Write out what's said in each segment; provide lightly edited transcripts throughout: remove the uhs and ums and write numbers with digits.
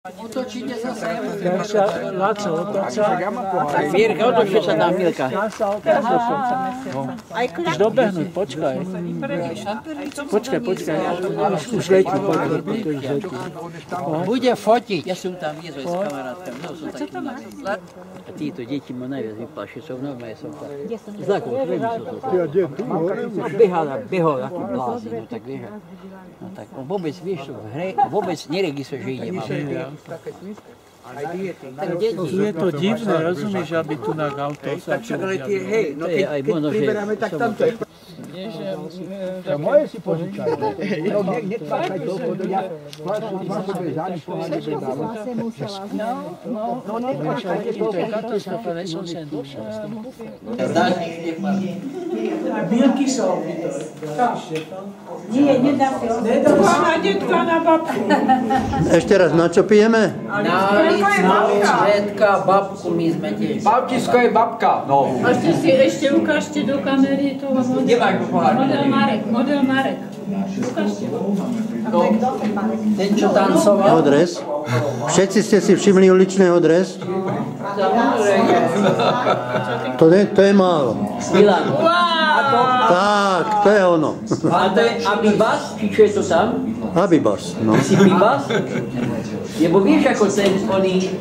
Otočíte zase. Láco otočá. Mírka, otočte sa tam, Mírka. Už dobehnúť, počkaj. Počkaj. Už letí, Bude fotiť. Ja som tam jezol s kamarátkami. Čo to máš? A títo deti ma najviac vyplášili. Som normálne som tam. Znakov, premyslel to. Behol ako blázi, no tak vieš. No tak on vôbec, vieš, v hre vôbec neregistruje, že ide mám. Je to divné, rozumieš, aby tu na auto sa používalo. Hej, no keď priberáme, tak tamto je. Moje si požičaj. No, netvákaj toľko, ja vlastne žádný pohľad nedávam. No, netvákajte toľko. To je katastrofa, než som sem došiel. Bielky sa opýtaj. Nie, nedá si ho. Nedá detka na babku. Ešte raz, na čo pijeme? Na Svedka, babku my sme tiež. Babčisko je babka, no. A ešte ukážte do kamery toho model Marek. Ukážte ho. Ten, čo tancoval. Dres. Všetci ste si všimli uličného dres? To je málo. Milan. Tak, to je ono. A to je Abibas, či čo je to tam? Abibas, no. Si Abibas? Lebo vieš, ako ten oný...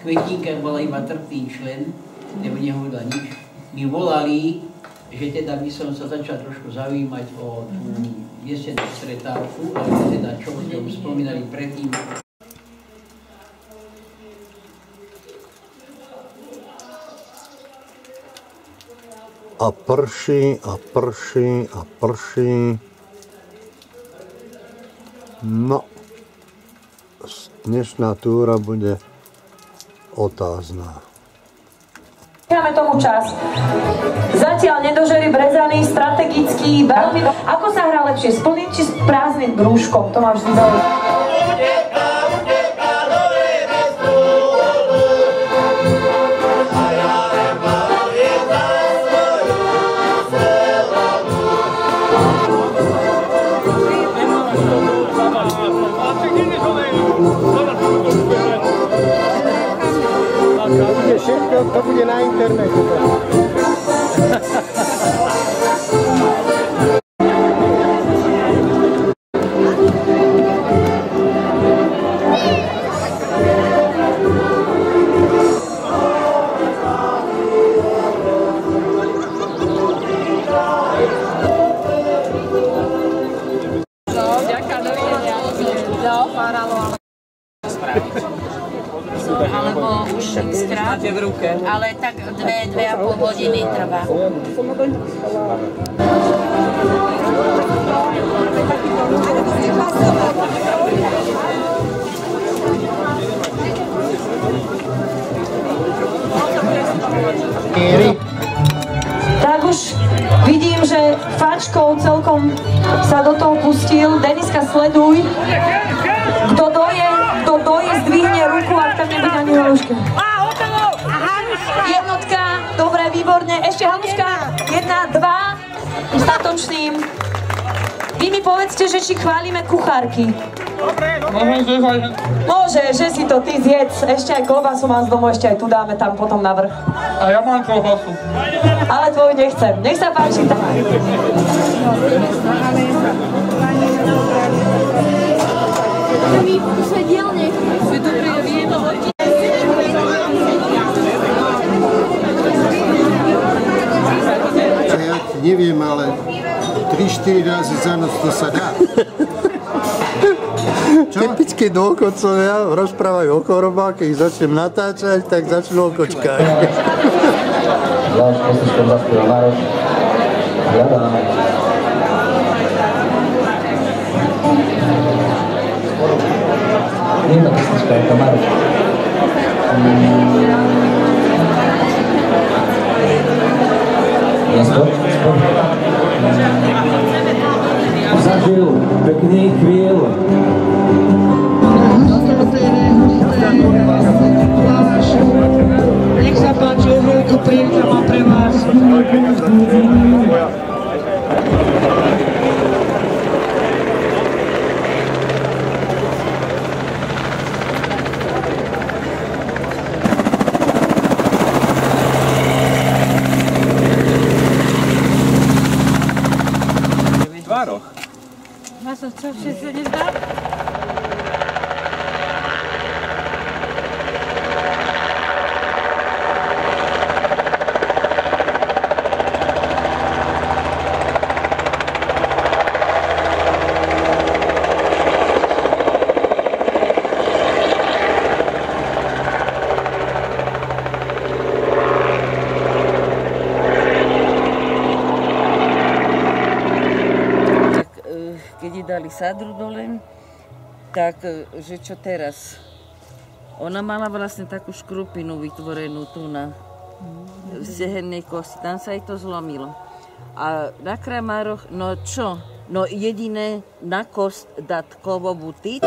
Kvetinka bola iba trpný člen, lebo nehovorila nič. Mi volali, že teda by som sa začal trošku zaujímať o tú jesenú stretávku, ale teda čo sme spomínali predtým. A prší, a prší, a prší. No, dnešná túra bude otázna. Necháme tomu čas. Zatiaľ nedožerí Brezaný, strategický, veľmi... Ako sa hrá lepšie, s plným či s prázdnym brúškom? To má vždy veľmi... To bude na internete. Alebo už xkrát, ale tak 2,5 hodiny trvá. Tak už vidím, že Fačko celkom sa do toho pustil. Deniska, sleduj. Kto doje, zdvihne ruku, ak tam nebude ani Hanuška. Jednotka, dobre, výborne. Ešte Hanuška, 1, 2, statočným. Vy mi povedzte, že či chválime kuchárky. Môže, že si to ty zjedz. Ešte aj klobásu mám z domu, ešte aj tu dáme tam potom na vrch. A ja mám klobásu. Ale tvoju nechcem. Nech sa páči. Ja neviem, ale 3-4 razy za noc to sa dá. Typickí dôchodcovia rozprávajú o chorobách, keď ich začnem natáčať, tak začnú o kočkách. Jedna pesnička je to Marek. Ja sport. Zažil pekný chvíľ. Nech sa páči, veľkú príjemnosť mám pre vás. Najlepšie sa nezdá? Keď jej dali sádru dole, tak že čo teraz? Ona mala vlastne takú škrupinu vytvorenú tu na sehernej kosti, tam sa jej to zlomilo. A na kramároch, no čo? No jediné na kost dať kovovú tyč.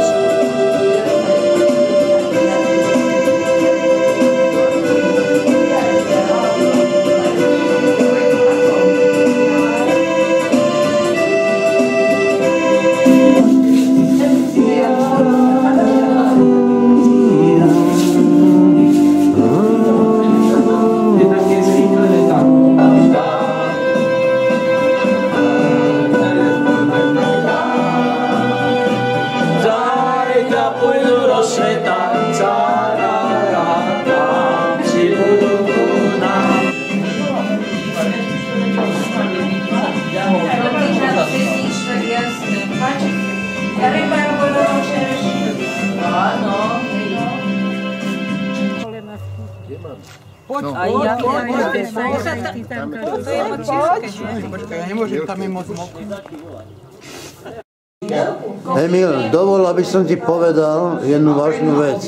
Emil, dovol, aby som ti povedal jednu vážnu vec.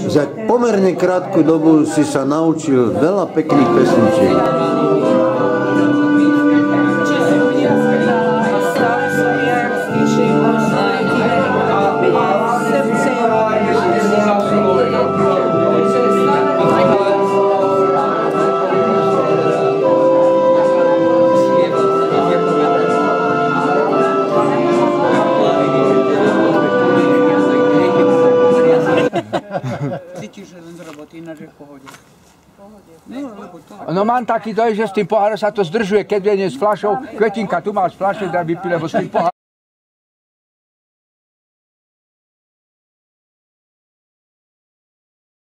Za pomerne krátku dobu si sa naučil veľa pekných pesničiek. No mám taký doj, že s tým pohárom sa to zdržuje, keď viene s fľašou, kvetinka, tu máš fľaše, daj vypí, lebo s tým pohárom